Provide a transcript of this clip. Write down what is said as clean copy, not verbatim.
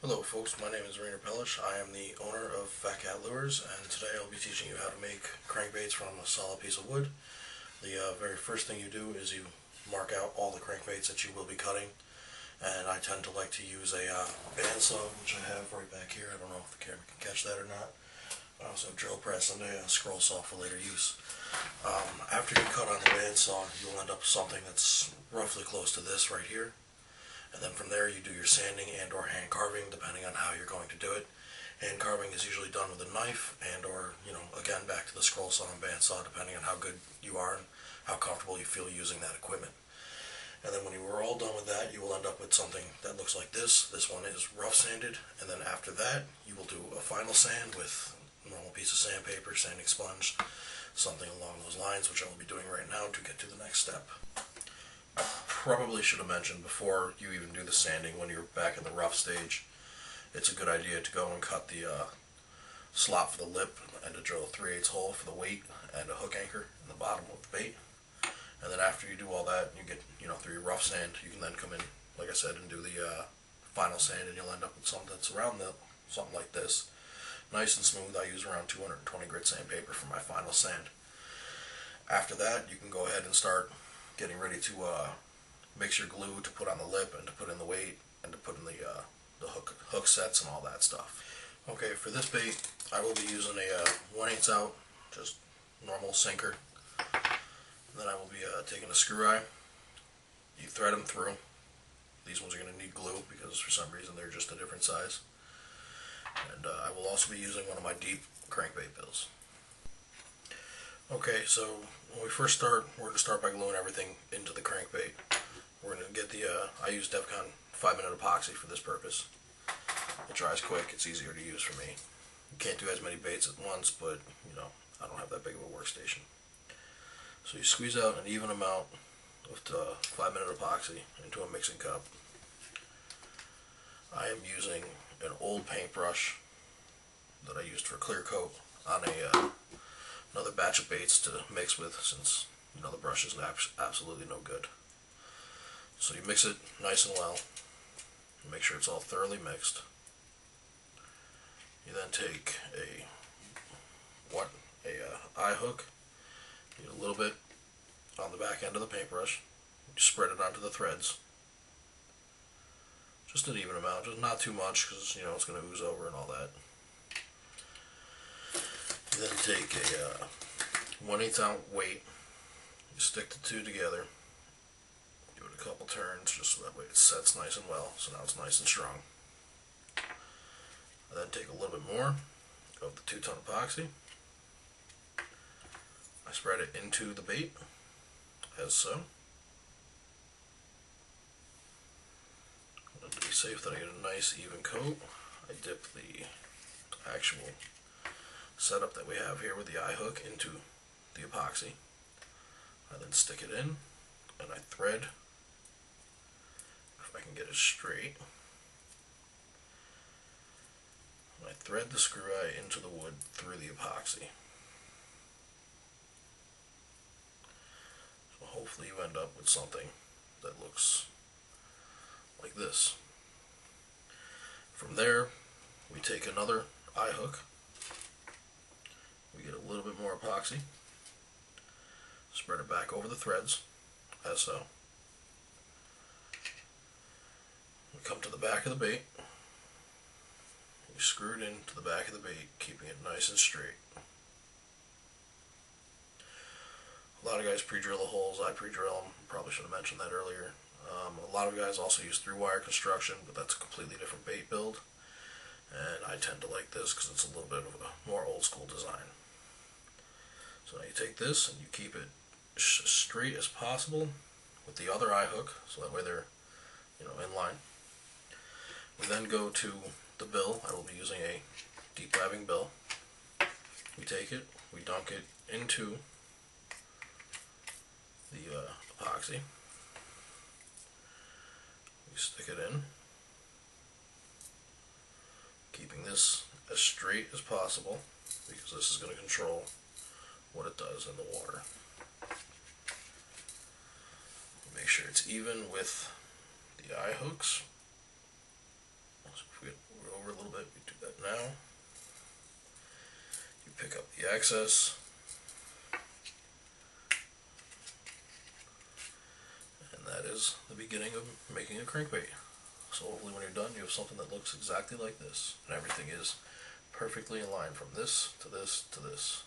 Hello folks, my name is Rainer Pellish. I am the owner of Fat Cat Lures, and today I'll be teaching you how to make crankbaits from a solid piece of wood. The very first thing you do is you mark out all the crankbaits that you will be cutting, and I tend to like to use a bandsaw, which I have right back here. I don't know if the camera can catch that or not. I also have drill press and a scroll saw for later use. After you cut on the bandsaw, you'll end up with something that's roughly close to this right here. And then from there you do your sanding and or hand carving depending on how you're going to do it. Hand carving is usually done with a knife and or, again back to the scroll saw and bandsaw depending on how good you are and how comfortable you feel using that equipment. And then when you are all done with that, you will end up with something that looks like this. This one is rough sanded, and then after that you will do a final sand with a normal piece of sandpaper, sanding sponge, something along those lines, which I will be doing right now to get to the next step. Probably should have mentioned before you even do the sanding, when you're back in the rough stage, it's a good idea to go and cut the slot for the lip and to drill a 3/8 hole for the weight and a hook anchor in the bottom of the bait. And then after you do all that, you get through your rough sand, you can then come in, like I said, and do the final sand, and you'll end up with something that's around something like this, nice and smooth. I use around 220 grit sandpaper for my final sand. After that, you can go ahead and start getting ready to mix your glue to put on the lip and to put in the weight and to put in the hook sets and all that stuff. Okay, for this bait, I will be using a 1/8 out, just normal sinker. And then I will be taking a screw eye. You thread them through. These ones are going to need glue because for some reason they're just a different size. And I will also be using one of my deep crankbait bills. Okay, so when we first start, we're going to start by gluing everything into the crankbait. We're going to get I use Devcon 5-minute epoxy for this purpose. It dries quick, it's easier to use for me. You can't do as many baits at once, but I don't have that big of a workstation. So you squeeze out an even amount of 5-minute epoxy into a mixing cup. I am using an old paintbrush that I used for clear coat on another batch of baits to mix with, since the brush is absolutely no good. So you mix it nice and well, make sure it's all thoroughly mixed. You then take a eye hook, get a little bit on the back end of the paintbrush, you spread it onto the threads, just an even amount, just not too much because it's going to ooze over and all that. You then take a 1/8 ounce weight, you stick the two together, give it a couple turns just so that way it sets nice and well, so now it's nice and strong. I then take a little bit more of the 2-ton epoxy, I spread it into the bait, as so. And to be safe that I get a nice even coat, I dip the actual setup that we have here with the eye hook into the epoxy. I then stick it in and I thread, if I can get it straight, I thread the screw eye into the wood through the epoxy. So hopefully you end up with something that looks like this. From there, we take another eye hook, we get a little bit more epoxy, spread it back over the threads, as so. We come to the back of the bait, we screw it into the back of the bait, keeping it nice and straight. A lot of guys pre-drill the holes, I pre-drill them, probably should have mentioned that earlier. A lot of guys also use through-wire construction, but that's a completely different bait build, and I tend to like this because it's a little bit of a more old-school design. So now you take this and you keep it as straight as possible with the other eye hook, so that way they're in line. We then go to the bill. I will be using a deep webbing bill. We take it, we dunk it into the epoxy, we stick it in, keeping this as straight as possible because this is going to control what it does in the water. Make sure it's even with the eye hooks. So if little bit. We do that now. You pick up the axis, and that is the beginning of making a crankbait. So hopefully when you're done, you have something that looks exactly like this, and everything is perfectly aligned from this to this to this.